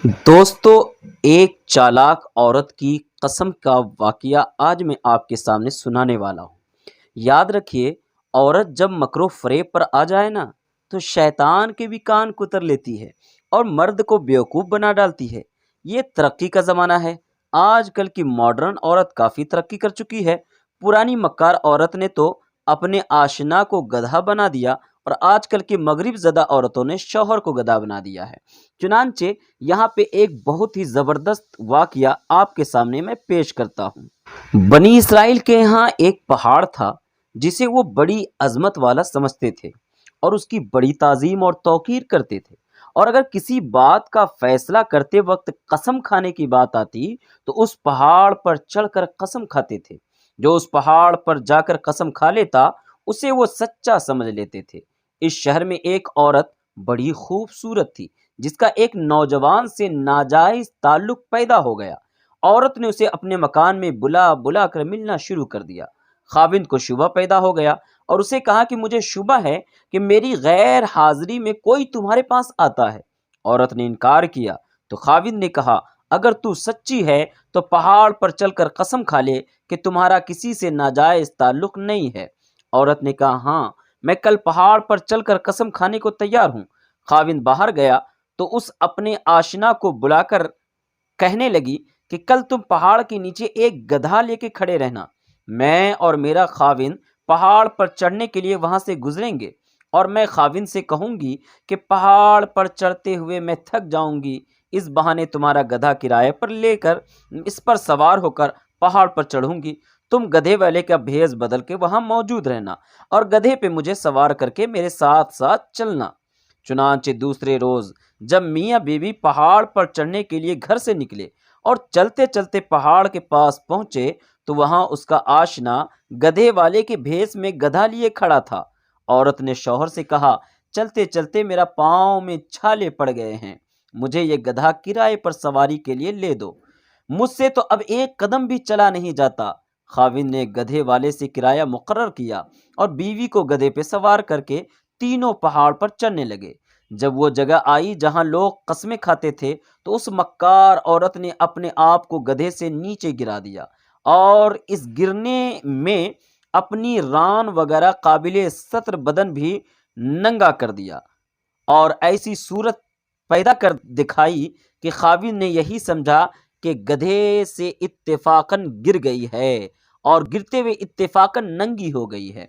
दोस्तों, एक चालाक औरत की कसम का वाकया आज मैं आपके सामने सुनाने वाला हूँ। याद रखिए, औरत जब मकरो फरेब पर आ जाए ना, तो शैतान के भी कान कुतर लेती है और मर्द को बेवकूफ़ बना डालती है। ये तरक्की का ज़माना है। आजकल की मॉडर्न औरत काफ़ी तरक्की कर चुकी है। पुरानी मक्कार औरत ने तो अपने आशना को गधा बना दिया और आजकल की मगरिब ज़दा औरतों ने शौहर को गधा बना दिया है। चुनांचे यहाँ पे एक बहुत ही ज़बरदस्त वाकया आपके सामने मैं पेश करता हूँ। बनी इसराइल के यहाँ एक पहाड़ था जिसे वो बड़ी अजमत वाला समझते थे और उसकी बड़ी ताजीम और तौकीर करते थे। और अगर किसी बात का फैसला करते वक्त कसम खाने की बात आती तो उस पहाड़ पर चढ़कर कसम खाते थे। जो उस पहाड़ पर जाकर कसम खा लेता उसे वो सच्चा समझ लेते थे। इस शहर में एक औरत बड़ी खूबसूरत थी जिसका एक नौजवान से नाजायज ताल्लुक पैदा हो गया। औरत ने उसे अपने मकान में बुला बुला कर मिलना शुरू कर दिया। खाविंद को शुबा पैदा हो गया और उसे कहा कि मुझे शुबा है कि मेरी गैर हाजिरी में कोई तुम्हारे पास आता है। औरत ने इनकार किया तो खाविंद ने कहा, अगर तू सच्ची है तो पहाड़ पर चलकर कसम खा ले कि तुम्हारा किसी से नाजायज ताल्लुक नहीं है। औरत ने कहा, हाँ, मैं कल पहाड़ पर चलकर कसम खाने को तैयार हूँ। खाविंद बाहर गया तो उस अपने आशना को बुलाकर कहने लगी कि कल तुम पहाड़ के नीचे एक गधा लेके खड़े रहना। मैं और मेरा खाविंद पहाड़ पर चढ़ने के लिए वहां से गुजरेंगे और मैं खाविंद से कहूंगी कि पहाड़ पर चढ़ते हुए मैं थक जाऊंगी। इस बहाने तुम्हारा गधा किराए पर लेकर इस पर सवार होकर पहाड़ पर चढ़ूंगी। तुम गधे वाले का भेष बदल के वहां मौजूद रहना और गधे पे मुझे सवार करके मेरे साथ साथ चलना। चुनांचे दूसरे रोज जब मियाँ बीवी पहाड़ पर चढ़ने के लिए घर से निकले और चलते चलते पहाड़ के पास पहुंचे तो वहां उसका आशना गधे वाले के भेष में गधा लिए खड़ा था। औरत ने शौहर से कहा, चलते चलते मेरा पाँव में छाले पड़ गए हैं, मुझे ये गधा किराए पर सवारी के लिए ले दो, मुझसे तो अब एक कदम भी चला नहीं जाता। खाविंद ने गधे वाले से किराया मुकर्रर किया और बीवी को गधे पे सवार करके तीनों पहाड़ पर चढ़ने लगे। जब वो जगह आई जहां लोग कस्में खाते थे तो उस मक्कार औरत ने अपने आप को गधे से नीचे गिरा दिया और इस गिरने में अपनी रान वगैरह काबिले सत्र बदन भी नंगा कर दिया और ऐसी सूरत पैदा कर दिखाई कि खाविंद ने यही समझा कि गधे से इत्तेफाकन गिर गई है और गिरते हुए इत्तेफाकन नंगी हो गई है।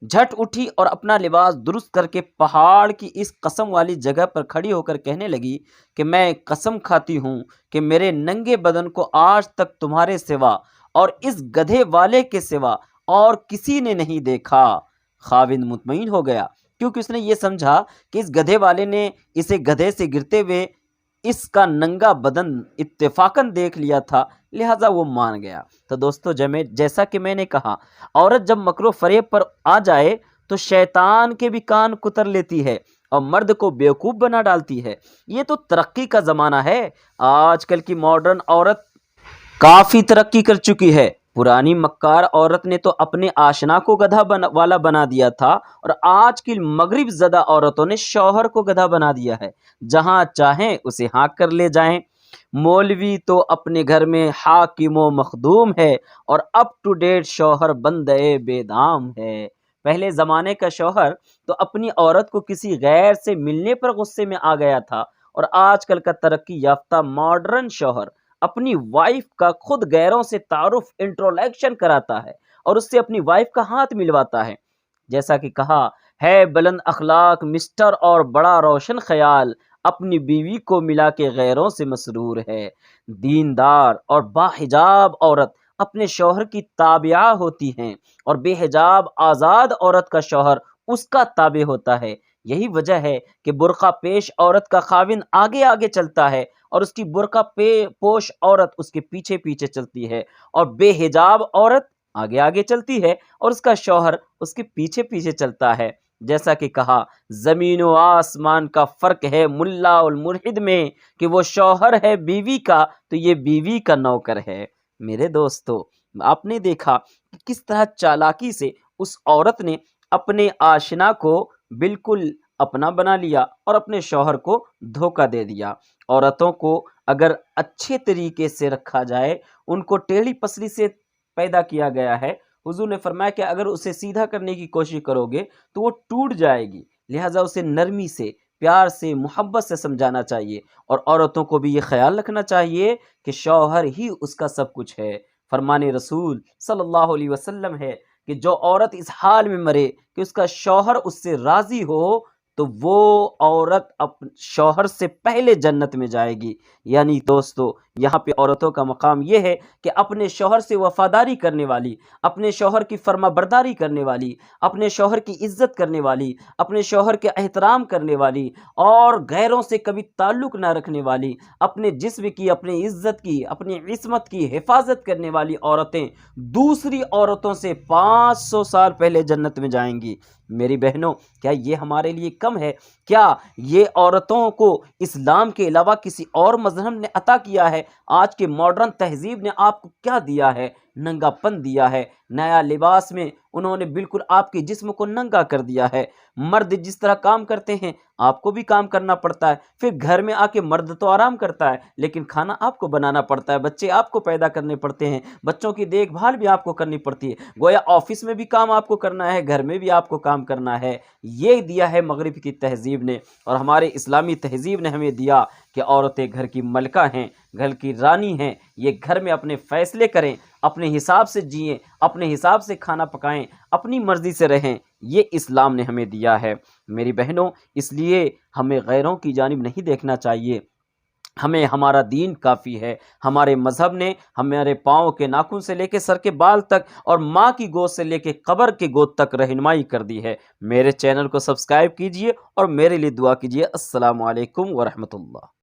झट उठी और अपना लिबास दुरुस्त करके पहाड़ की इस कसम वाली जगह पर खड़ी होकर कहने लगी कि मैं कसम खाती हूँ कि मेरे नंगे बदन को आज तक तुम्हारे सिवा और इस गधे वाले के सिवा और किसी ने नहीं देखा। खाविंद मुतमईन हो गया क्योंकि उसने ये समझा कि इस गधे वाले ने इसे गधे से गिरते हुए इसका नंगा बदन इत्तेफाकन देख लिया था, लिहाजा वो मान गया। तो दोस्तों, जैसा कि मैंने कहा, औरत जब मकरो फरेब पर आ जाए तो शैतान के भी कान कुतर लेती है और मर्द को बेवकूफ़ बना डालती है। ये तो तरक्की का ज़माना है। आजकल की मॉडर्न औरत काफ़ी तरक्की कर चुकी है। पुरानी मक्कार औरत ने तो अपने आशना को वाला बना दिया था और आज की मगरिब ज़दा औरतों ने शौहर को गधा बना दिया है। जहां चाहें उसे हाँक कर ले जाएं। मौलवी तो अपने घर में हाकिम मखदूम है और अप टू डेट शौहर बंदे बेदाम है। पहले ज़माने का शौहर तो अपनी औरत को किसी गैर से मिलने पर गुस्से में आ गया था और आजकल का तरक्की याफ्ता मॉडर्न शौहर अपनी वाइफ का खुद गैरों से तारुफ इंट्रोडक्शन कराता है और उससे अपनी वाइफ का हाथ मिलवाता है। जैसा कि कहा है, बुलंद अखलाक मिस्टर और बड़ा रोशन ख्याल अपनी बीवी को मिला के गैरों से मसरूर है। दीनदार और बाहिजाब औरत अपने शौहर की ताबिया होती हैं और बेहिजाब आज़ाद औरत का शौहर उसका ताबे होता है। यही वजह है कि बुर्का पेश औरत का खाविंद आगे आगे चलता है और उसकी बुर्का पोश औरत उसके पीछे पीछे चलती है और बेहिजाब औरत आगे आगे चलती है और उसका शौहर उसके पीछे पीछे चलता है। जैसा कि कहा, जमीन व आसमान का फर्क है मुल्ला और मुर्हिद में कि वो शौहर है बीवी का तो ये बीवी का नौकर है। मेरे दोस्तों, आपने देखा कि किस तरह चालाकी से उस औरत ने अपने आशना को बिल्कुल اپنا بنا لیا اور اپنے شوہر کو دھوکہ دے دیا۔ عورتوں کو اگر اچھے طریقے سے رکھا جائے، ان کو ٹیڑھی پسلی سے پیدا کیا گیا ہے۔ حضور نے فرمایا کہ اگر اسے سیدھا کرنے کی کوشش کرو گے تو وہ ٹوٹ جائے گی، لہٰذا اسے نرمی سے، پیار سے، محبت سے سمجھانا چاہیے، اور عورتوں کو بھی یہ خیال رکھنا چاہیے کہ شوہر ہی اس کا سب کچھ ہے۔ فرمان رسول صلی اللہ علیہ وسلم ہے کہ جو عورت اس حال میں مرے کہ اس کا شوہر اس سے راضی ہو تو وہ عورت شوہر سے پہلے جنت میں جائے گی۔ یعنی دوستو، یہاں پہ عورتوں کا مقام یہ ہے کہ اپنے شوہر سے وفاداری کرنے والی، اپنے شوہر کی فرما برداری کرنے والی، اپنے شوہر کی عزت کرنے والی، اپنے شوہر کے احترام کرنے والی، اور غیروں سے کبھی تعلق نہ رکھنے والی، اپنے جسم کی، اپنی عزت کی، اپنی عصمت کی حفاظت کرنے والی عورتیں دوسری عورتوں سے 500 سال پہلے جنت میں جائیں گی۔ میری بہنوں، کیا یہ ہمارے لیے کم ہے؟ کیا یہ عورتوں کو اسلام کے علاوہ کسی اور مذہب نے عطا کیا ہے؟ آج کے ماڈرن تہذیب نے آپ کو کیا دیا ہے؟ ننگا پن دیا ہے۔ نیا لباس میں انہوں نے بالکل آپ کے جسم کو ننگا کر دیا ہے۔ مرد جس طرح کام کرتے ہیں آپ کو بھی کام کرنا پڑتا ہے، پھر گھر میں آ کے مرد تو آرام کرتا ہے لیکن کھانا آپ کو بنانا پڑتا ہے، بچے آپ کو پیدا کرنے پڑتے ہیں، بچوں کی دیکھ بھال بھی آپ کو کرنی پڑتی ہے، گویا آفس میں بھی کام آپ کو کرنا ہے، گھر میں بھی آپ کو کام کرنا ہے۔ یہ دیا ہے مغرب کی تہذیب نے، اور ہمارے اسلامی تہذیب نے ہمیں دیا کہ عورتیں گھر کی ملکہ ہیں، گھر کی رانی ہیں، یہ گھر میں اپنے فیصلے کریں، اپنے حساب سے جئیں، اپنے حساب سے کھانا پکائیں، اپنی مرضی سے رہیں۔ یہ اسلام نے ہمیں دیا ہے میری بہنوں، اس لیے ہمیں غیروں کی جانب نہیں دیکھنا چاہیے، ہمیں ہمارا دین کافی ہے۔ ہمارے مذہب نے ہمارے پاؤں کے ناخن سے لے کے سر کے بال تک، اور ماں کی گود سے لے کے قبر کی گود تک رہنمائی کر دی ہے۔ میرے چینل کو سبسکرائب کیجئے اور میرے لیے دعا کیجئے۔ السلام علیکم ورحمۃ اللہ۔